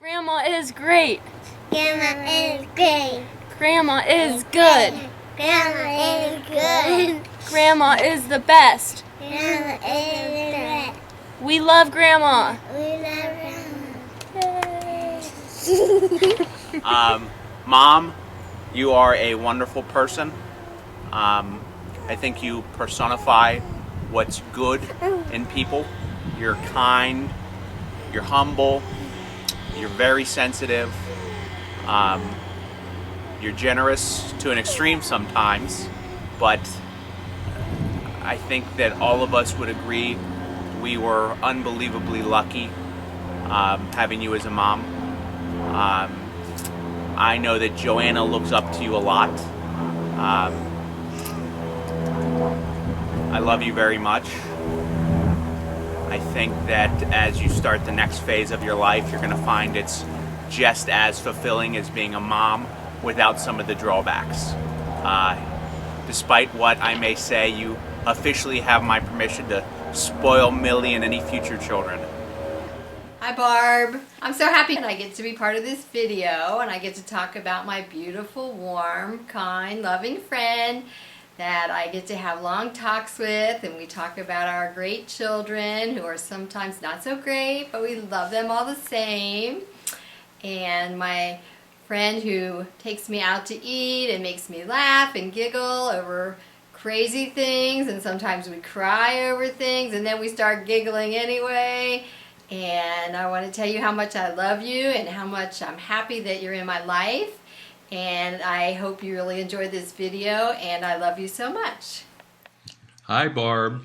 Grandma is great. Grandma is great. Grandma is good. Grandma is good. Grandma is the best. Grandma is the best. We love Grandma. We love Mom, you are a wonderful person. I think you personify what's good in people. You're kind, you're humble, you're very sensitive, you're generous to an extreme sometimes, but I think that all of us would agree we were unbelievably lucky having you as a mom. I know that Joanna looks up to you a lot. I love you very much. I think that as you start the next phase of your life, you're going to find it's just as fulfilling as being a mom without some of the drawbacks. Despite what I may say, you officially have my permission to spoil Millie and any future children. Hi Barb. I'm so happy that I get to be part of this video and I get to talk about my beautiful, warm, kind, loving friend that I get to have long talks with, and we talk about our great children who are sometimes not so great, but we love them all the same. And my friend who takes me out to eat and makes me laugh and giggle over crazy things, and sometimes we cry over things and then we start giggling anyway. And I want to tell you how much I love you and how much I'm happy that you're in my life. And I hope you really enjoyed this video, and I love you so much. Hi Barb.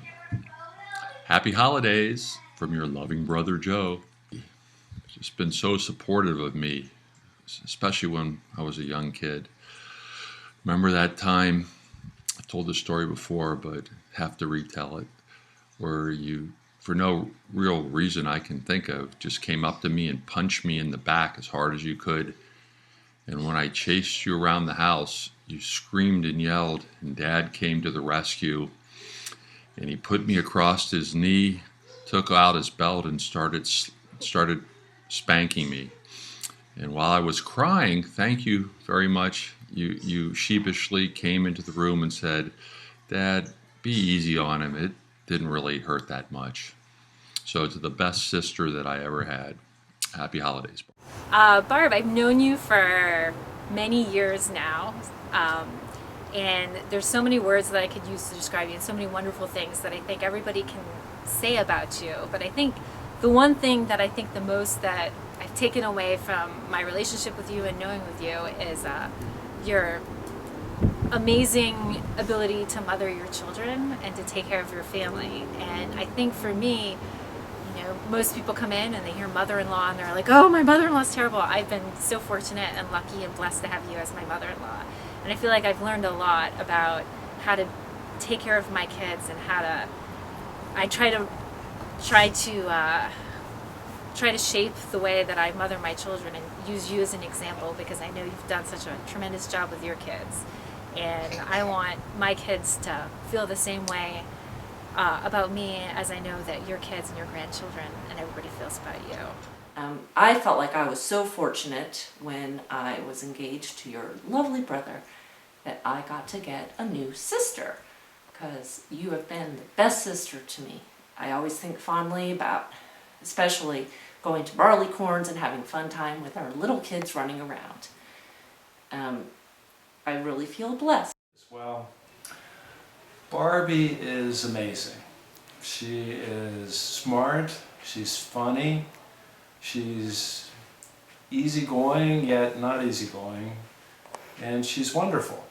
Happy holidays from your loving brother Joe. Just been so supportive of me, especially when I was a young kid. Remember that time, I told this story before but have to retell it, where you, for no real reason I can think of, just came up to me and punched me in the back as hard as you could. And when I chased you around the house, you screamed and yelled, and Dad came to the rescue. And he put me across his knee, took out his belt, and started spanking me. And while I was crying, thank you very much, you sheepishly came into the room and said, "Dad, be easy on him. It didn't really hurt that much." So to the best sister that I ever had, happy holidays. Barb, I've known you for many years now, and there's so many words that I could use to describe you, and so many wonderful things that I think everybody can say about you. But I think the one thing that I think the most that I've taken away from my relationship with you and knowing with you is your amazing ability to mother your children and to take care of your family. And I think for me, most people come in and they hear mother-in-law and they're like, oh, my mother-in-law's terrible. I've been so fortunate and lucky and blessed to have you as my mother-in-law. And I feel like I've learned a lot about how to take care of my kids and how to, I try to shape the way that I mother my children and use you as an example, because I know you've done such a tremendous job with your kids. And I want my kids to feel the same way about me as I know that your kids and your grandchildren and everybody feels about you. I felt like I was so fortunate when I was engaged to your lovely brother that I got to get a new sister, because you have been the best sister to me. I always think fondly about especially going to Barleycorns and having fun time with our little kids running around. I really feel blessed. Well, Barbie is amazing. She is smart, she's funny, she's easygoing yet not easygoing, and she's wonderful.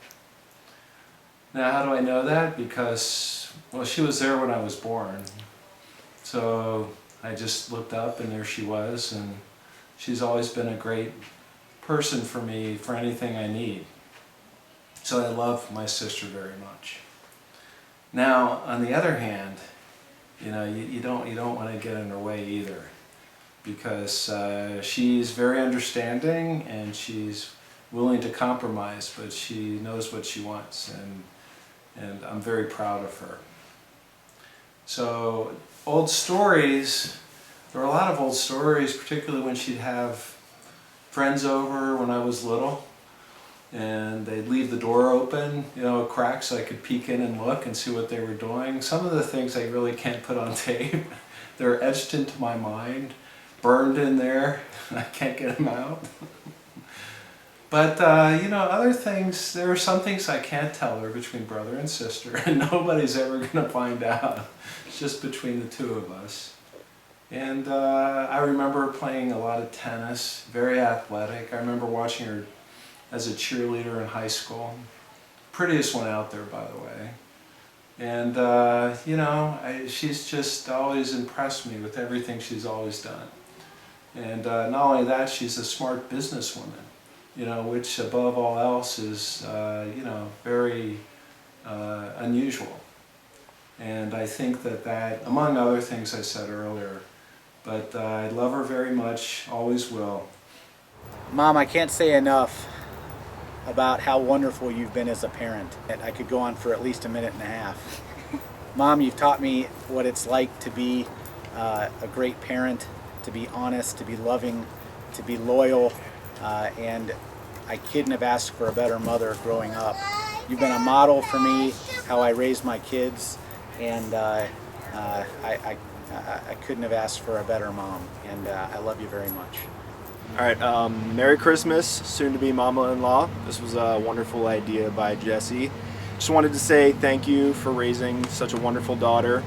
Now, how do I know that? Because, well, she was there when I was born. So I just looked up and there she was, and she's always been a great person for me for anything I need. So I love my sister very much. Now, on the other hand, you don't want to get in her way either, because she's very understanding and she's willing to compromise, but she knows what she wants, and I'm very proud of her. So, old stories, there were a lot of old stories, particularly when she'd have friends over when I was little, and they'd leave the door open, you know, a crack, so I could peek in and look and see what they were doing. Some of the things I really can't put on tape. They're etched into my mind, burned in there, and I can't get them out. But, you know, other things, there are some things I can't tell are between brother and sister, and nobody's ever going to find out. It's just between the two of us. And I remember playing a lot of tennis, very athletic. I remember watching her as a cheerleader in high school. Prettiest one out there, by the way. And, you know, she's just always impressed me with everything she's always done. And not only that, she's a smart businesswoman, you know, which above all else is, you know, very unusual. And I think that, among other things I said earlier, but I love her very much, always will. Mom, I can't say enough about how wonderful you've been as a parent. I could go on for at least a minute and a half. Mom, you've taught me what it's like to be a great parent, to be honest, to be loving, to be loyal, and I couldn't have asked for a better mother growing up. You've been a model for me, how I raise my kids, and I couldn't have asked for a better mom, and I love you very much. All right, Merry Christmas, soon-to-be mama-in-law. This was a wonderful idea by Jessie. Just wanted to say thank you for raising such a wonderful daughter.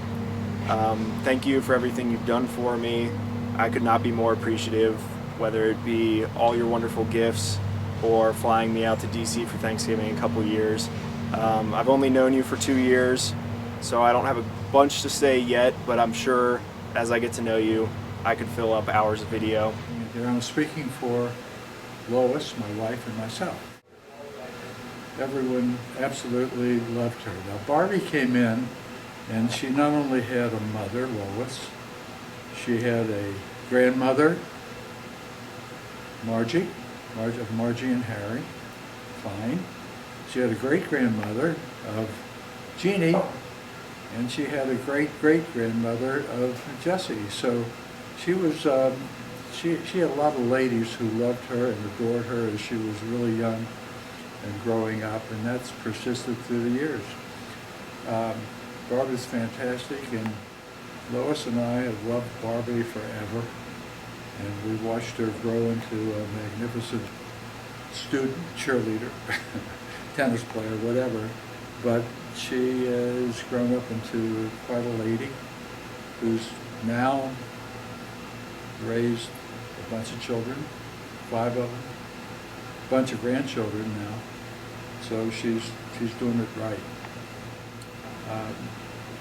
Thank you for everything you've done for me. I could not be more appreciative, whether it be all your wonderful gifts or flying me out to DC for Thanksgiving a couple years. I've only known you for 2 years, so I don't have a bunch to say yet, but I'm sure as I get to know you, I could fill up hours of video. Here I'm speaking for Lois, my wife, and myself. Everyone absolutely loved her. Now Barbie came in, and she not only had a mother, Lois, she had a grandmother, Margie and Harry, fine. She had a great-grandmother of Jeannie, and she had a great-great-grandmother of Jessie. So she was, she had a lot of ladies who loved her and adored her as she was really young and growing up, and that's persisted through the years. Barbie's fantastic, and Lois and I have loved Barbie forever, and we watched her grow into a magnificent student, cheerleader, tennis player, whatever, but she has grown up into quite a lady who's now raised a bunch of children, 5 of them, a bunch of grandchildren now, so she's doing it right.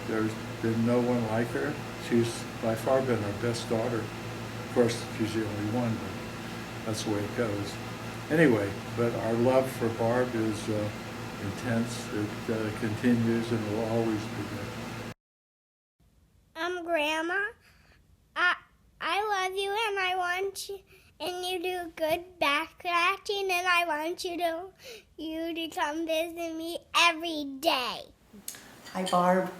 There's been no one like her. She's by far been our best daughter. Of course, she's the only one, but that's the way it goes. Anyway, but our love for Barb is intense. It continues and will always be there. Grandma, I love you, and I want you, and you do good backpacking, and I want you to come visit me every day. Hi Barb.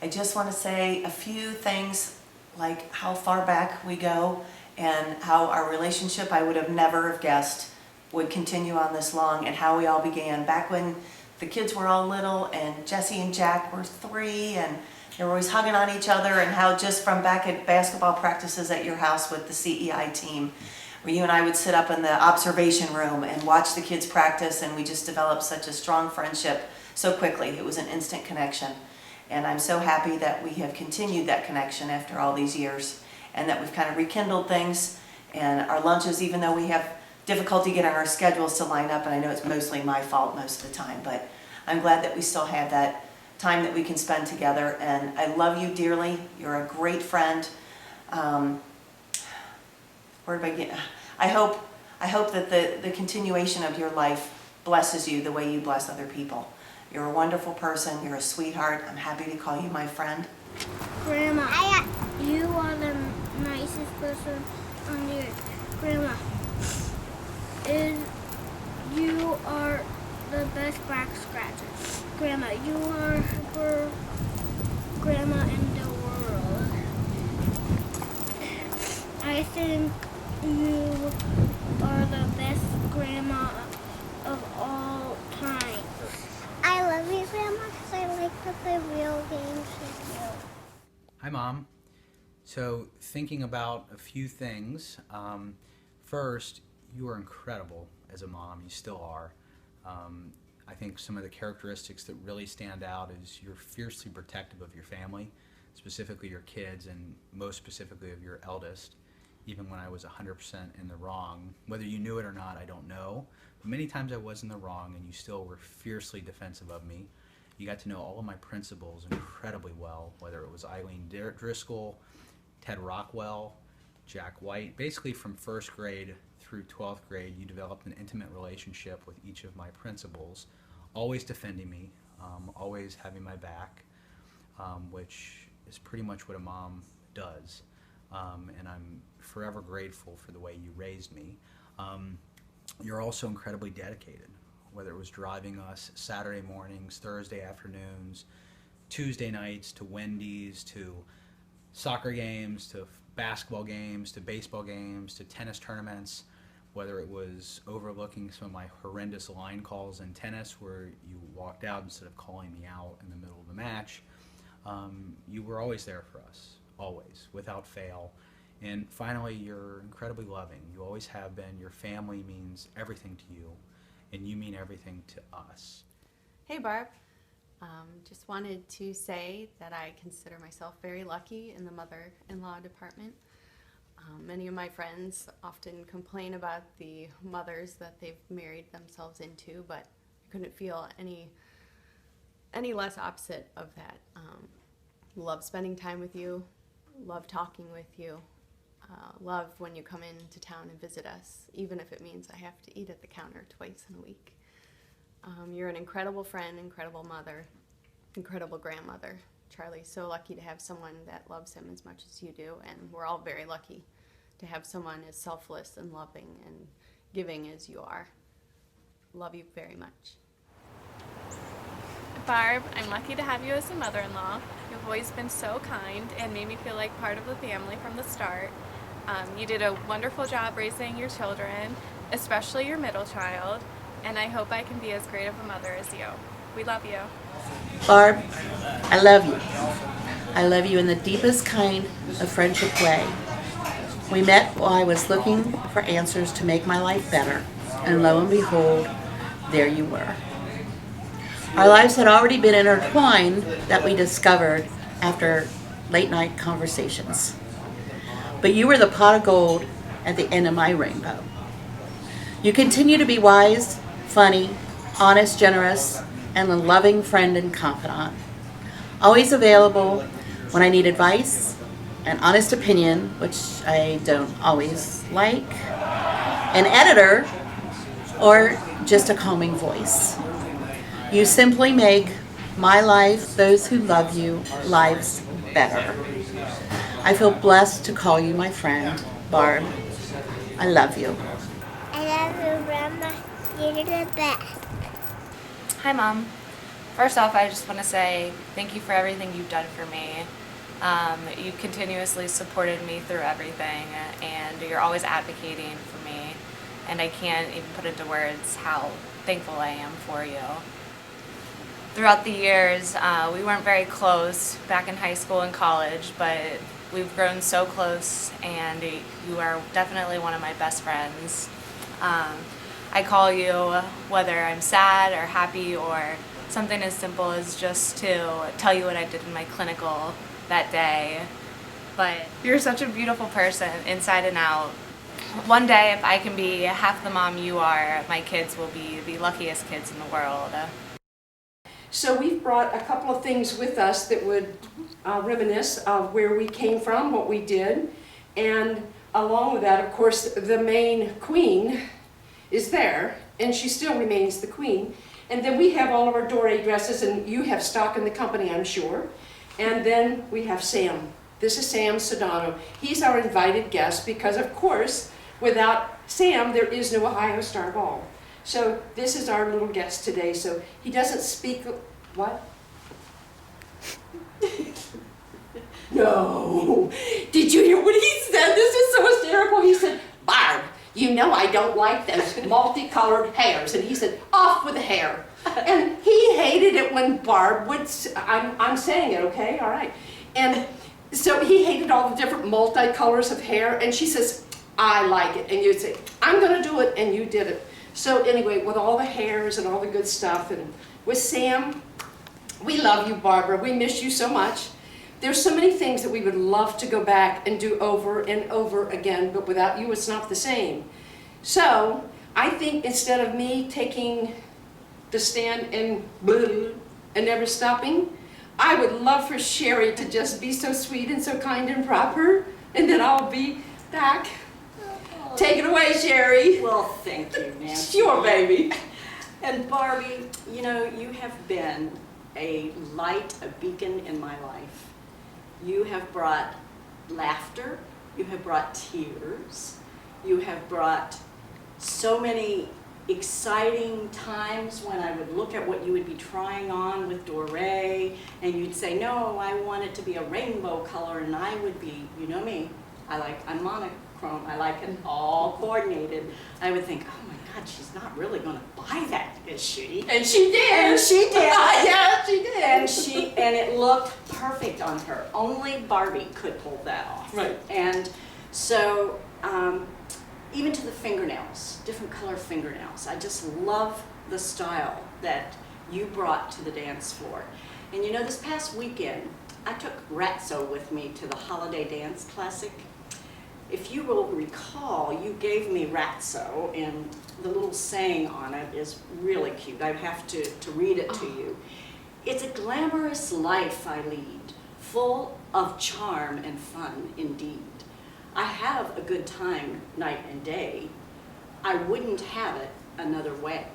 I just want to say a few things, like how far back we go and how our relationship, I would have never have guessed, would continue on this long, and how we all began back when the kids were all little and Jessie and Jack were 3 and they were always hugging on each other, and how just from back at basketball practices at your house with the CEI team, where you and I would sit up in the observation room and watch the kids practice, and we just developed such a strong friendship so quickly. It was an instant connection. And I'm so happy that we have continued that connection after all these years, and that we've kind of rekindled things. And our lunches, even though we have difficulty getting our schedules to line up, and I know it's mostly my fault most of the time, but I'm glad that we still have that time that we can spend together. And I love you dearly. You're a great friend. Where do I get? I hope that the continuation of your life blesses you the way you bless other people. You're a wonderful person. You're a sweetheart. I'm happy to call you my friend. Grandma, you are the nicest person on the earth. Grandma, you are the best back scratcher. Grandma, you are her grandma in the world. I think You are the best grandma of all time. I love you, Grandma, because I like to play real games with you. Hi, Mom. So, thinking about a few things. First, you are incredible as a mom. You still are. I think some of the characteristics that really stand out is you're fiercely protective of your family, specifically your kids, and most specifically of your eldest, even when I was 100% in the wrong. Whether you knew it or not, I don't know. But many times I was in the wrong, and you still were fiercely defensive of me. You got to know all of my principals incredibly well, whether it was Eileen Driscoll, Ted Rockwell, Jack White. Basically from first grade through 12th grade, you developed an intimate relationship with each of my principals, always defending me, always having my back, which is pretty much what a mom does. And I'm forever grateful for the way you raised me. You're also incredibly dedicated, whether it was driving us Saturday mornings, Thursday afternoons, Tuesday nights, to Wendy's, to soccer games, to basketball games, to baseball games, to tennis tournaments, whether it was overlooking some of my horrendous line calls in tennis where you walked out instead of calling me out in the middle of the match. You were always there for us, always, without fail. And finally, you're incredibly loving. You always have been. Your family means everything to you, and you mean everything to us. Hey, Barb. Just wanted to say that I consider myself very lucky in the mother-in-law department. Many of my friends often complain about the mothers that they've married themselves into, but I couldn't feel any less opposite of that. Love spending time with you, love talking with you, love when you come into town and visit us, even if it means I have to eat at the counter twice in a week. You're an incredible friend, incredible mother, incredible grandmother. Charlie's so lucky to have someone that loves him as much as you do, and we're all very lucky to have someone as selfless and loving and giving as you are. Love you very much. Barb, I'm lucky to have you as a mother-in-law. You've always been so kind and made me feel like part of the family from the start. You did a wonderful job raising your children, especially your middle child, and I hope I can be as great of a mother as you. We love you. Barb, I love you. I love you in the deepest kind of friendship way. We met while I was looking for answers to make my life better, and lo and behold, there you were. Our lives had already been intertwined that we discovered after late night conversations. But you were the pot of gold at the end of my rainbow. You continue to be wise, funny, honest, generous, and a loving friend and confidant. Always available when I need advice, an honest opinion, which I don't always like, an editor, or just a calming voice. You simply make my life, those who love you, lives better. I feel blessed to call you my friend, Barb. I love you. I love you, Grandma. You're the best. Hi, Mom. First off, I just want to say thank you for everything you've done for me. You continuously supported me through everything, and you're always advocating for me, and I can't even put into words how thankful I am for you. Throughout the years, we weren't very close back in high school and college, but we've grown so close, and you are definitely one of my best friends. I call you whether I'm sad or happy, or something as simple as just to tell you what I did in my clinical that day. But you're such a beautiful person inside and out. One day, if I can be half the mom you are, my kids will be the luckiest kids in the world. So we've brought a couple of things with us that would reminisce of where we came from, what we did, and along with that, of course, the main queen is there, and she still remains the queen. And then we have all of our Doré dresses, and you have stock in the company, I'm sure. And then we have Sam. This is Sam Sedano. He's our invited guest because, of course, without Sam, there is no Ohio Star Ball. So this is our little guest today. So he doesn't speak, what? No. Did you hear what he said? This is so hysterical. He said, bye. know I don't like those multicolored hairs. And he said, off with the hair. And he hated it when Barb would, I'm saying it, okay, all right. And so he hated all the different multicolors of hair, and she says, I like it. And you'd say, I'm gonna do it, and you did it. So anyway, with all the hairs and all the good stuff, and with Sam, we love you, Barbara. We miss you so much. There's so many things that we would love to go back and do over and over again, but without you, it's not the same. So I think instead of me taking the stand and never stopping, I would love for Sherry to just be so sweet and so kind and proper, and then I'll be back. Take it away, Sherry. Well, thank you, Nancy. Sure, baby. And Barbie, you know, you have been a light, a beacon in my life. You have brought laughter, you have brought tears, you have brought so many exciting times when I would look at what you would be trying on with Doré, and you'd say, no, I want it to be a rainbow color, and I would be, you know me, I'm monochrome, I like it all coordinated. I would think, oh my God, she's not really gonna buy that, is she? And she did. And she did. Yeah, she did. And it looked perfect on her. Only Barbie could pull that off. Right. And so, even to the fingernails, different color fingernails. I just love the style that you brought to the dance floor. And you know, this past weekend, I took Ratso with me to the Holiday Dance Classic. If you will recall, you gave me Ratso, and the little saying on it is really cute. I have to read it to you. It's a glamorous life I lead, full of charm and fun indeed. I have a good time night and day. I wouldn't have it another way.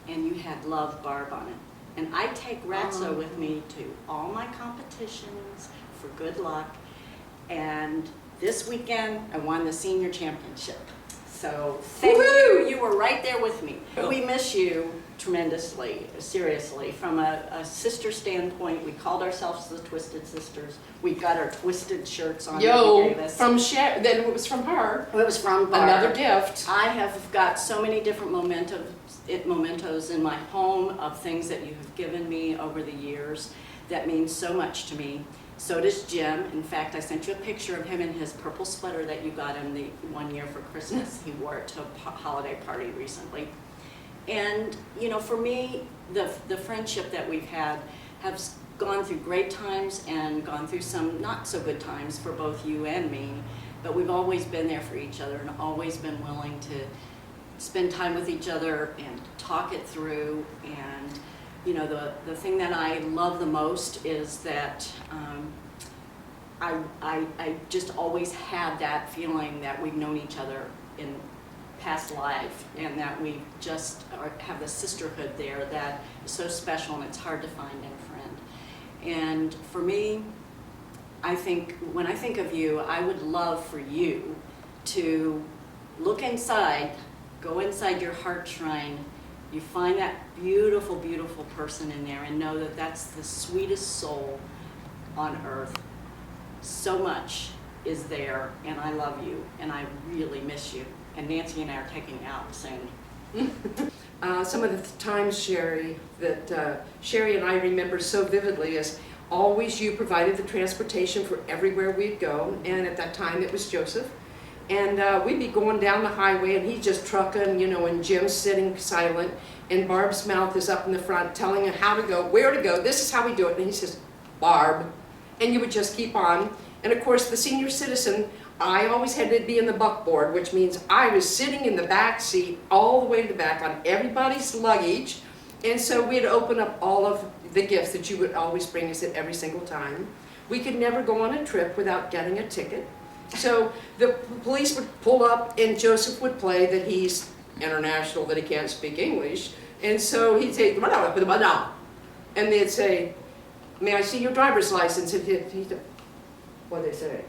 And you had Love Barb on it. And I take Ratso with me to all my competitions for good luck. And this weekend, I won the senior championship. So thank you. You were right there with me. We miss you tremendously, seriously. From a sister standpoint, we called ourselves the Twisted Sisters. We've got our twisted shirts on. Yo, from Sherry, then it was from her. It was from Barb. Another gift. I have got so many different mementos in my home of things that you have given me over the years that mean so much to me. So does Jim. In fact, I sent you a picture of him in his purple sweater that you got him the one year for Christmas. He wore it to a holiday party recently. And, you know, for me, the friendship that we've had has gone through great times and gone through some not so good times for both you and me, but we've always been there for each other and always been willing to spend time with each other and talk it through. And, you know, the thing that I love the most is that I just always had that feeling that we've known each other in past life, and that we just have the sisterhood there that is so special, and it's hard to find in a friend. And for me, I think, when I think of you, I would love for you to look inside, go inside your heart shrine, you find that beautiful, beautiful person in there, and know that that's the sweetest soul on earth. So much is there, and I love you, and I really miss you. And Nancy and I are taking out soon. Some of the times, Sherry, that Sherry and I remember so vividly is always you provided the transportation for everywhere we'd go, and at that time it was Joseph. And we'd be going down the highway, and he's just trucking, you know, and Jim's sitting silent, and Barb's mouth is up in the front telling him how to go, where to go, this is how we do it. And he says, Barb. And you would just keep on. And of course, the senior citizen, I always had to be in the buckboard, which means I was sitting in the back seat all the way to the back on everybody's luggage. And so we'd open up all of the gifts that you would always bring us at every single time. We could never go on a trip without getting a ticket. So the police would pull up, and Joseph would play that he's international, that he can't speak English. And so he'd say, and they'd say, may I see your driver's license? And he'd what they say?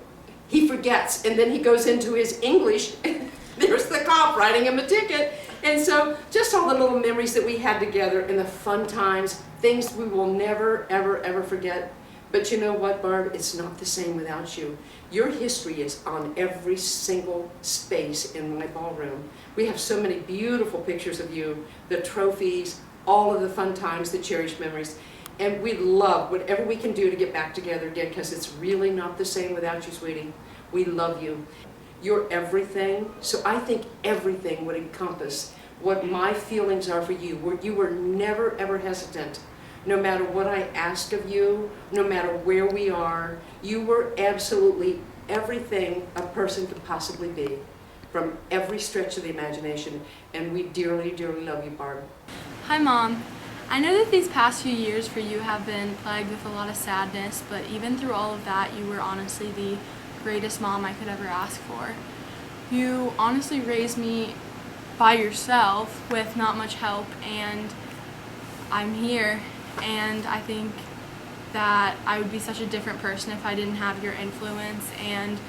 He forgets, and then he goes into his English, and there's the cop writing him a ticket. And so just all the little memories that we had together and the fun times, things we will never, ever, ever forget. But you know what, Barb? It's not the same without you. Your history is on every single space in my ballroom. We have so many beautiful pictures of you, the trophies, all of the fun times, the cherished memories. And we love whatever we can do to get back together again, because it's really not the same without you, sweetie. We love you. You're everything. So I think everything would encompass what my feelings are for you. You were never, ever hesitant. No matter what I asked of you, no matter where we are, you were absolutely everything a person could possibly be, from every stretch of the imagination. And we dearly, dearly love you, Barb. Hi, Mom. I know that these past few years for you have been plagued with a lot of sadness, but even through all of that, you were honestly the greatest mom I could ever ask for. You honestly raised me by yourself with not much help, and I'm here, and I think that I would be such a different person if I didn't have your influence, and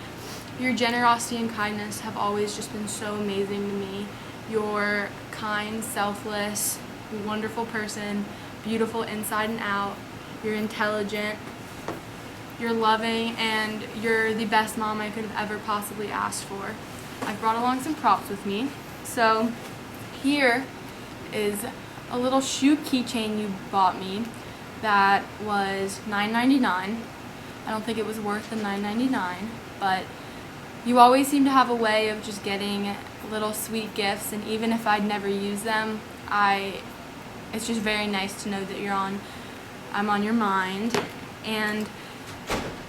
your generosity and kindness have always just been so amazing to me. You're kind, selfless, wonderful person, beautiful inside and out. You're intelligent, you're loving, and you're the best mom I could have ever possibly asked for. I've brought along some props with me. So here is a little shoe keychain you bought me that was $9.99. I don't think it was worth the $9.99, but you always seem to have a way of just getting little sweet gifts, and even if I'd never use them, it's just very nice to know that I'm on your mind. And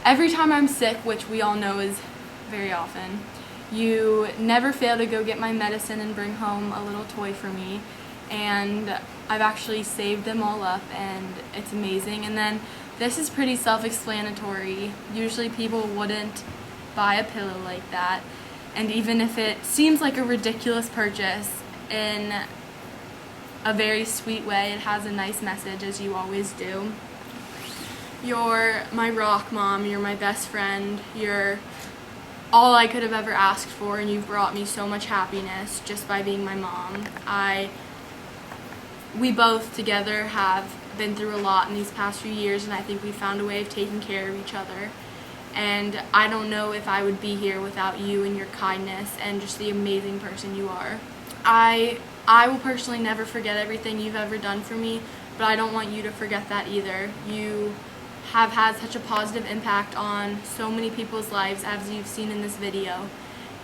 every time I'm sick, which we all know is very often, you never fail to go get my medicine and bring home a little toy for me. And I've actually saved them all up, and it's amazing. And then this is pretty self-explanatory. Usually people wouldn't buy a pillow like that. And even if it seems like a ridiculous purchase, in a very sweet way, it has a nice message, as you always do. You're my rock, Mom. You're my best friend. You're all I could have ever asked for, and you've brought me so much happiness just by being my mom. We both together have been through a lot in these past few years, and I think we found a way of taking care of each other. And I don't know if I would be here without you and your kindness and just the amazing person you are. I will personally never forget everything you've ever done for me, but I don't want you to forget that either. You have had such a positive impact on so many people's lives, as you've seen in this video.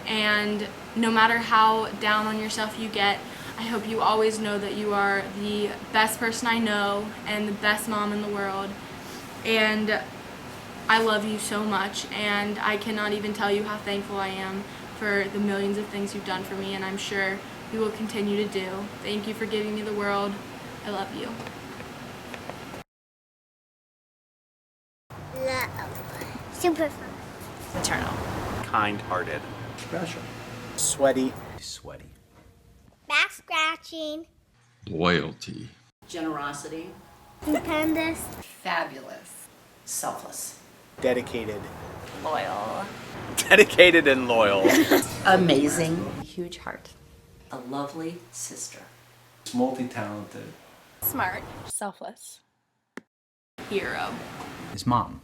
And no matter how down on yourself you get, I hope you always know that you are the best person I know and the best mom in the world. And I love you so much, and I cannot even tell you how thankful I am for the millions of things you've done for me, and I'm sure you will continue to do. Thank you for giving me the world. I love you. Love. Super fun. Maternal. Kind-hearted. Special. Sweaty. Sweaty. Back scratching. Loyalty. Generosity. Stupendous. Fabulous. Selfless. Dedicated. Loyal. Dedicated and loyal. Amazing. Huge heart. A lovely sister. Multi-talented. Smart. Selfless. Hero. Is mom.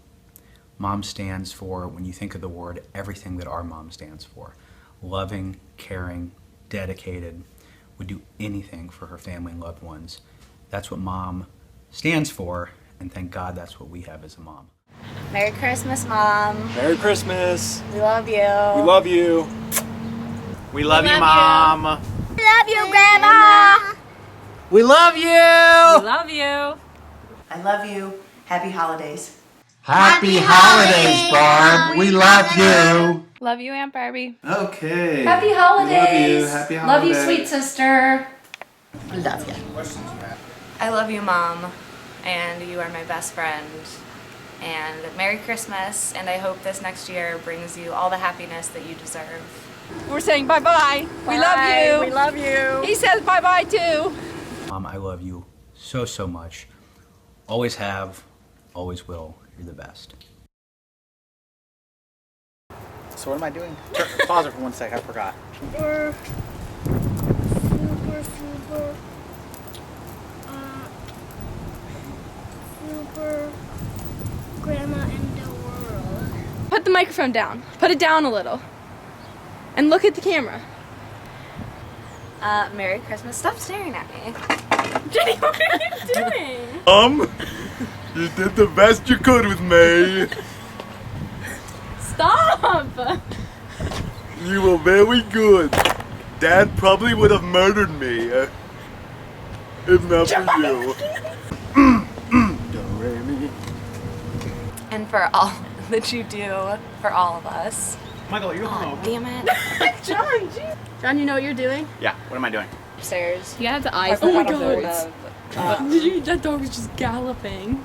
Mom stands for, when you think of the word, everything that our mom stands for. Loving, caring, dedicated, would do anything for her family and loved ones. That's what mom stands for, and thank God that's what we have as a mom. Merry Christmas, Mom. Merry Christmas. We love you. We love you. We love you, Mom. We love you, Grandma. We love you! We love you. I love you. Happy holidays. Happy holidays, Barb. We love you. Love you, Aunt Barbie. Okay. Happy holidays. Love you. Happy Love you, holidays. sweet sister. Love you. I love you, Mom, and you are my best friend. And Merry Christmas, and I hope this next year brings you all the happiness that you deserve. We're saying bye-bye. We love you. We love you. He says bye-bye too. Mom, I love you so, so much. Always have, always will. You're the best. So what am I doing? Pause it for 1 sec, I forgot. Super grandma in the world. Put the microphone down. Put it down a little. And look at the camera. Merry Christmas. Stop staring at me. Jenny, what are you doing? You did the best you could with me. Stop! You were very good. Dad probably would have murdered me if not for you. Do-re-mi. And for all that you do for all of us. Michael, are you home? Damn it. John, geez. John, you know what you're doing? Yeah, what am I doing? Upstairs. You have the eyes. Oh my god. That dog was just galloping.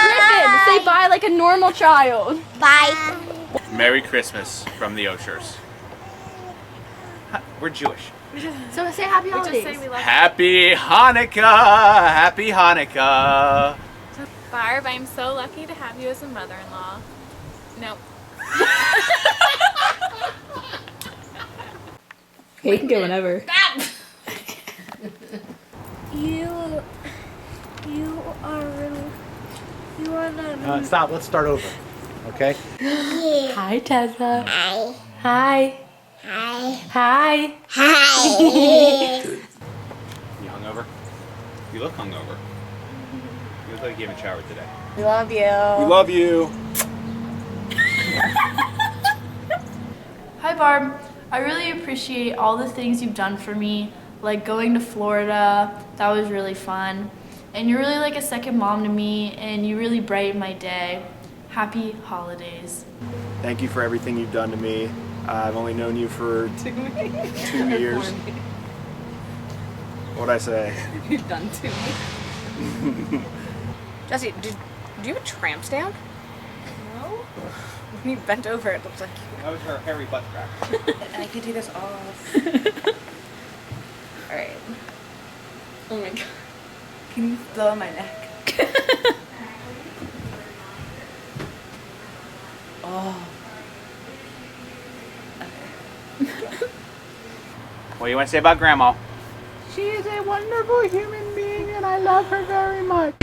Griffin, say bye like a normal child. Bye. Merry Christmas from the Oshers. We're Jewish. So say happy We just holidays. say we love Happy Hanukkah! Happy Hanukkah! you. Barb, I'm so lucky to have you as a mother-in-law. Nope. Okay, you can go whenever. You are the Stop. Let's start over. Okay? Hi, Tessa. Hi. Hi. Hi. Hi. Hi. You hungover? You look hungover. You look like you haven't showered today. We love you. We love you. Hi Barb, I really appreciate all the things you've done for me, like going to Florida, that was really fun. And you're really like a second mom to me, and you really brighten my day. Happy holidays. Thank you for everything you've done to me. I've only known you for 2 years. What'd I say? You've done to me. Jesse, do you have a tramp stamp? No. When you bent over, it looks like you. That was her hairy butt crack. I can take this off. Alright. Oh my god. Can you blow on my neck? Oh. What do you want to say about Grandma? She is a wonderful human being and I love her very much.